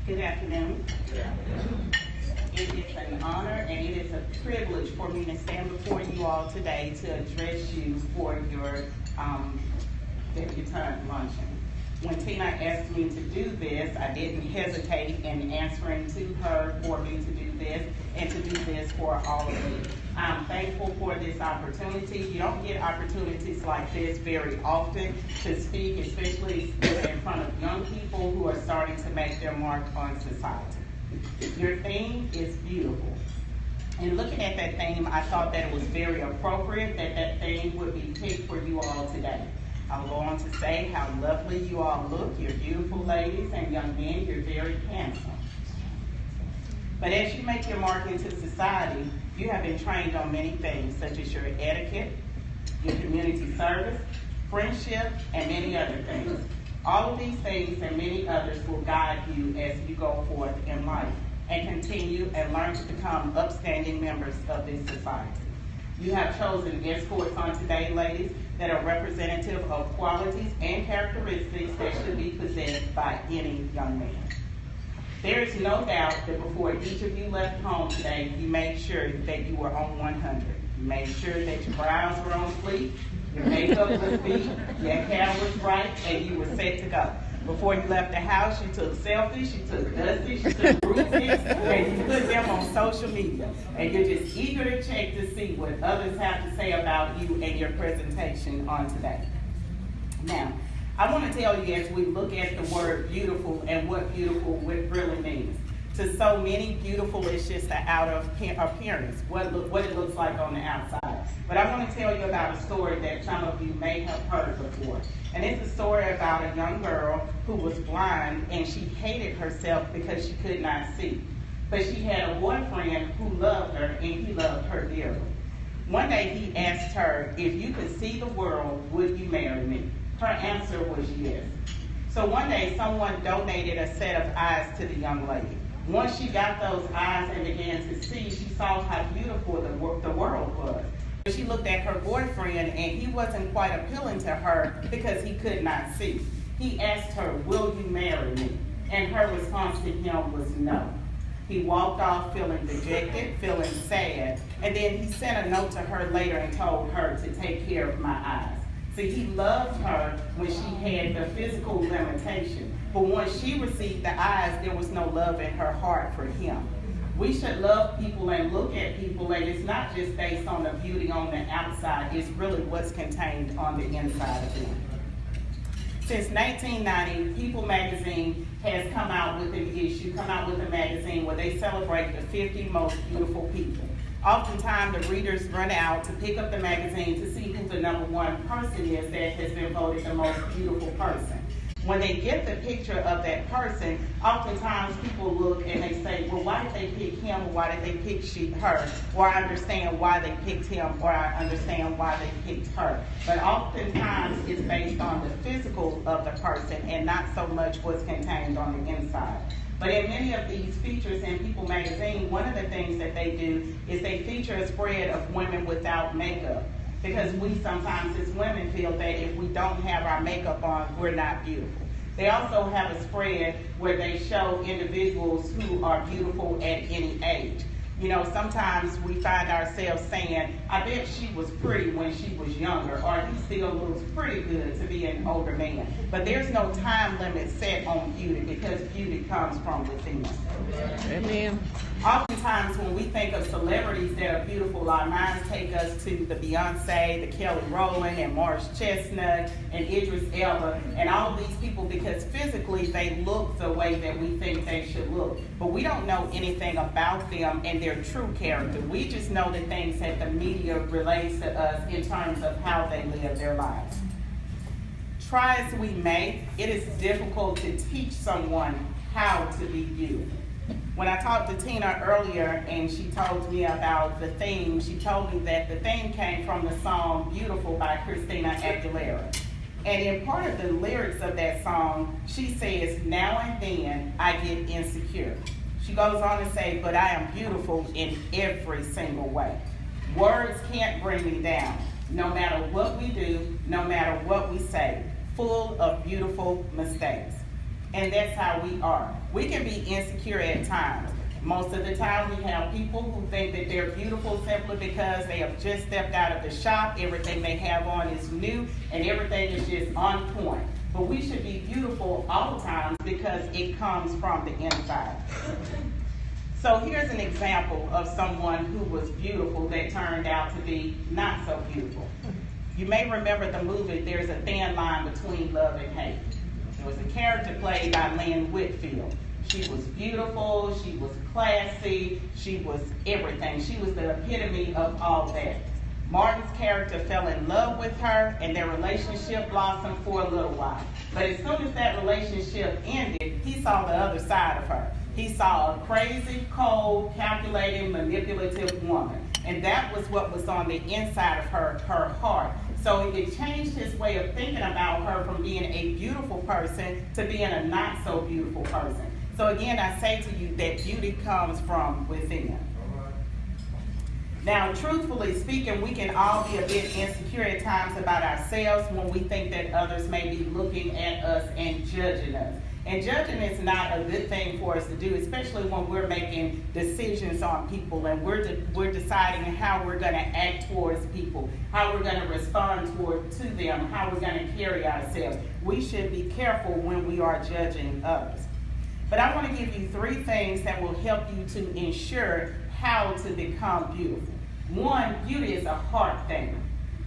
Good afternoon. It is an honor and it is a privilege for me to stand before you all today to address you for your debutante luncheon. When Tina asked me to do this, I didn't hesitate in answering to her for me to do this and to do this for all of you. I'm thankful for this opportunity. You don't get opportunities like this very often to speak, especially in front of young people who are starting to make their mark on society. Your theme is beautiful. And looking at that theme, I thought that it was very appropriate that that theme would be picked for you all today. I'll go on to say how lovely you all look. You're beautiful ladies, and young men, you're very handsome. But as you make your mark into society, you have been trained on many things, such as your etiquette, your community service, friendship, and many other things. All of these things and many others will guide you as you go forth in life and continue and learn to become upstanding members of this society. You have chosen escorts on today, ladies, that are representative of qualities and characteristics that should be possessed by any young man. There is no doubt that before each of you left home today, you made sure that you were on 100. You made sure that your brows were on fleek, your makeup was beat, your hair was right, and you were set to go. Before you left the house, you took selfies, you took dusties, you took group pics, and you put them on social media. And you're just eager to check to see what others have to say about you and your presentation on today. Now, I want to tell you as we look at the word beautiful and what beautiful really means. To so many, beautiful is just the outer appearance, what it looks like on the outside. But I want to tell you about a story that some of you may have heard before. And it's a story about a young girl who was blind and she hated herself because she could not see. But she had a boyfriend who loved her and he loved her dearly. One day he asked her, if you could see the world, would you marry me? Her answer was yes. So one day someone donated a set of eyes to the young lady. Once she got those eyes and began to see, she saw how beautiful the world was. She looked at her boyfriend and he wasn't quite appealing to her because he could not see. He asked her, will you marry me? And her response to him was no. He walked off feeling dejected, feeling sad, and then he sent a note to her later and told her to take care of my eyes. See, he loved her when she had the physical limitation, but once she received the eyes, there was no love in her heart for him. We should love people and look at people, and it's not just based on the beauty on the outside, it's really what's contained on the inside of them. Since 1990, People magazine has come out with a magazine where they celebrate the 50 most beautiful people. Oftentimes, the readers run out to pick up the magazine to see who the #1 person is that has been voted the most beautiful person. When they get the picture of that person, oftentimes people look and they say, well, why did they pick him, or why did they pick her? Or I understand why they picked him, or I understand why they picked her. But oftentimes it's based on the physical of the person and not so much what's contained on the inside. But in many of these features in People magazine, one of the things that they do is they feature a spread of women without makeup. Because we sometimes as women feel that if we don't have our makeup on, we're not beautiful. They also have a spread where they show individuals who are beautiful at any age. You know, sometimes we find ourselves saying, I bet she was pretty when she was younger, or he still looks pretty good to be an older man. But there's no time limit set on beauty because beauty comes from within. Amen. Oftentimes when we think of celebrities that are beautiful, our minds take us to the Beyonce, the Kelly Rowland, and Morris Chestnut, and Idris Elba, and all of these people because physically they look the way that we think they should look. But we don't know anything about them and their true character. We just know the things that the media relays to us in terms of how they live their lives. Try as we may, it is difficult to teach someone how to be beautiful. When I talked to Tina earlier and she told me about the theme, she told me that the theme came from the song Beautiful by Christina Aguilera. And in part of the lyrics of that song, she says, now and then I get insecure. She goes on to say, but I am beautiful in every single way. Words can't bring me down, no matter what we do, no matter what we say, full of beautiful mistakes. And that's how we are. We can be insecure at times. Most of the time we have people who think that they're beautiful simply because they have just stepped out of the shop, everything they have on is new, and everything is just on point. But we should be beautiful all the time because it comes from the inside. So here's an example of someone who was beautiful that turned out to be not so beautiful. You may remember the movie, There's a Thin Line Between Love and Hate. There was a character played by Lynn Whitfield. She was beautiful, she was classy, she was everything. She was the epitome of all that. Martin's character fell in love with her, and their relationship blossomed for a little while. But as soon as that relationship ended, he saw the other side of her. He saw a crazy, cold, calculating, manipulative woman. And that was what was on the inside of her heart. So it changed his way of thinking about her from being a beautiful person to being a not so beautiful person. So again, I say to you that beauty comes from within. Now, truthfully speaking, we can all be a bit insecure at times about ourselves when we think that others may be looking at us and judging us. And judging is not a good thing for us to do, especially when we're making decisions on people and we're deciding how we're going to act towards people, how we're going to respond to them, how we're going to carry ourselves. We should be careful when we are judging others. But I want to give you 3 things that will help you to ensure how to become beautiful. 1, beauty is a heart thing.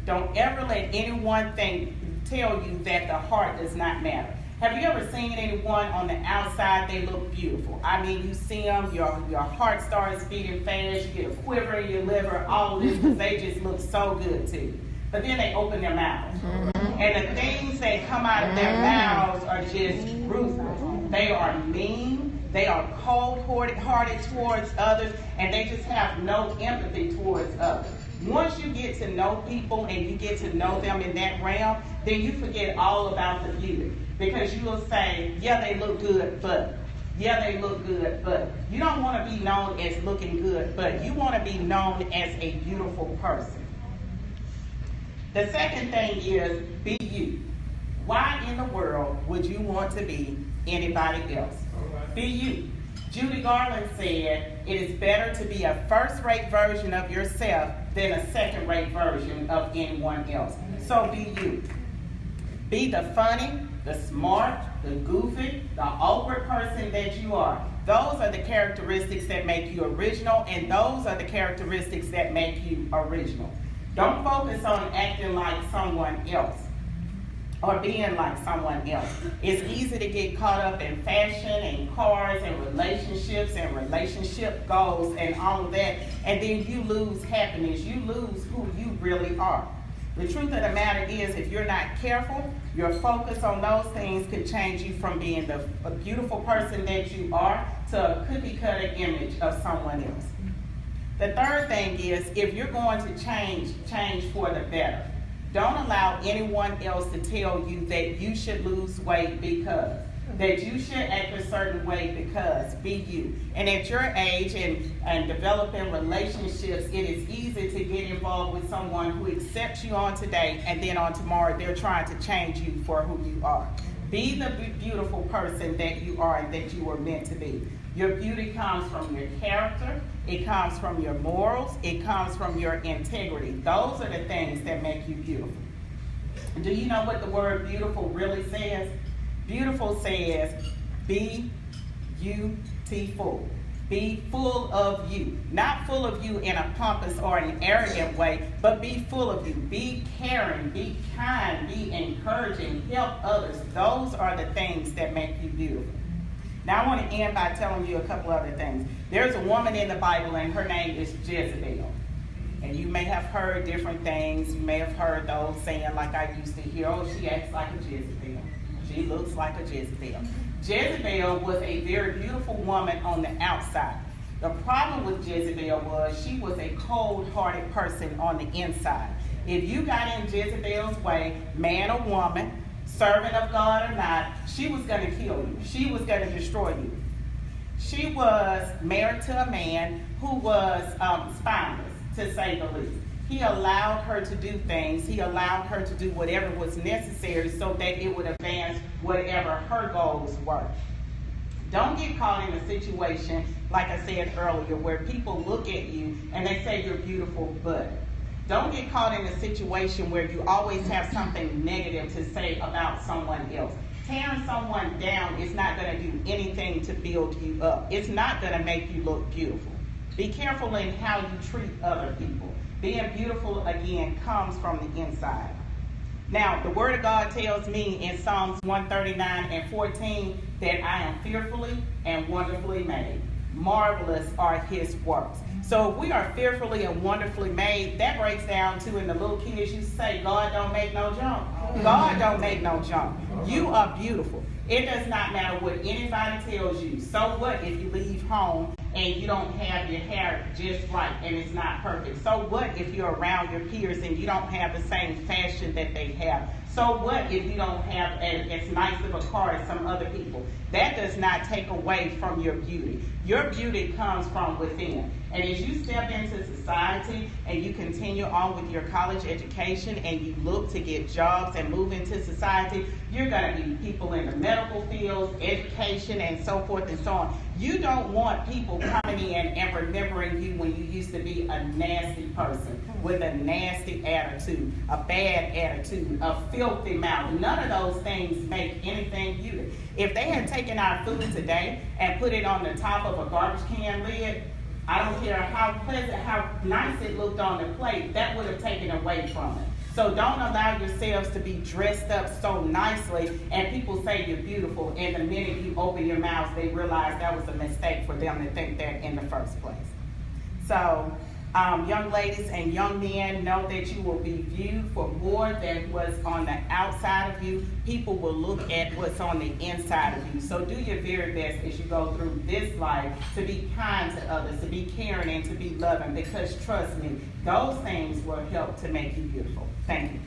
Don't ever let anyone tell you that the heart does not matter. Have you ever seen anyone on the outside, they look beautiful? I mean, you see them, your heart starts beating fast, you get a quiver in your liver, all of this, because they just look so good to you. But then they open their mouths. And the things that come out of their mouths are just ruthless. They are mean, they are cold-hearted towards others, and they just have no empathy towards others. Once you get to know people and you get to know them in that realm, then you forget all about the beauty. Because you will say, yeah, they look good, but. Yeah, they look good, but. You don't want to be known as looking good, but you want to be known as a beautiful person. The second thing is, be you. Why in the world would you want to be anybody else? Be you. Judy Garland said, it is better to be a first-rate version of yourself than a second-rate version of anyone else. So be you. Be the funny, the smart, the goofy, the awkward person that you are. Those are the characteristics that make you original, and those are the characteristics that make you original. Don't focus on acting like someone else or being like someone else. It's easy to get caught up in fashion and cars and relationships and relationship goals and all of that, and then you lose happiness. You lose who you really are. The truth of the matter is, if you're not careful, your focus on those things could change you from being the beautiful person that you are to a cookie-cutter image of someone else. The third thing is, if you're going to change for the better. Don't allow anyone else to tell you that you should lose weight because, that you should act a certain way because. Be you. And at your age and developing relationships, it is easy to get involved with someone who accepts you on today, and then on tomorrow they're trying to change you for who you are. Be the beautiful person that you are and that you were meant to be. Your beauty comes from your character, it comes from your morals, it comes from your integrity. Those are the things that make you beautiful. Do you know what the word beautiful really says? Beautiful says, be beautiful. Be full of you. Not full of you in a pompous or an arrogant way, but be full of you. Be caring, be kind, be encouraging, help others. Those are the things that make you beautiful. Now I want to end by telling you a couple other things. There's a woman in the Bible and her name is Jezebel. And you may have heard different things. You may have heard those saying, like I used to hear, oh, she acts like a Jezebel. She looks like a Jezebel. Jezebel was a very beautiful woman on the outside. The problem with Jezebel was she was a cold-hearted person on the inside. If you got in Jezebel's way, man or woman, servant of God or not, she was going to kill you. She was going to destroy you. She was married to a man who was spineless, to say the least. He allowed her to do things. He allowed her to do whatever was necessary so that it would advance whatever her goals were. Don't get caught in a situation, like I said earlier, where people look at you and they say you're beautiful, but. Don't get caught in a situation where you always have something negative to say about someone else. Tearing someone down is not going to do anything to build you up. It's not going to make you look beautiful. Be careful in how you treat other people. Being beautiful, again, comes from the inside. Now, the Word of God tells me in Psalms 139:14 that I am fearfully and wonderfully made. Marvelous are His works. So if we are fearfully and wonderfully made, that breaks down to, in the little kids used to say, God don't make no junk. God don't make no junk. You are beautiful. It does not matter what anybody tells you. So what if you leave home and you don't have your hair just right and it's not perfect? So what if you're around your peers and you don't have the same fashion that they have? So what if you don't have as nice of a car as some other people? That does not take away from your beauty. Your beauty comes from within. And as you step into society and you continue on with your college education and you look to get jobs and move into society, you're going to be people in the medical fields, education, and so forth and so on. You don't want people coming in and remembering you when you used to be a nasty person with a nasty attitude, a bad attitude, a filthy mouth. None of those things make anything beautiful. If they had taken our food today and put it on the top of a garbage can lid, I don't care how pleasant, how nice it looked on the plate, that would have taken away from it. So don't allow yourselves to be dressed up so nicely and people say you're beautiful, and the minute you open your mouth, they realize that was a mistake for them to think that in the first place. So young ladies and young men, know that you will be viewed for more than what's on the outside of you. People will look at what's on the inside of you. So do your very best as you go through this life to be kind to others, to be caring, and to be loving, because trust me, those things will help to make you beautiful. Thank you.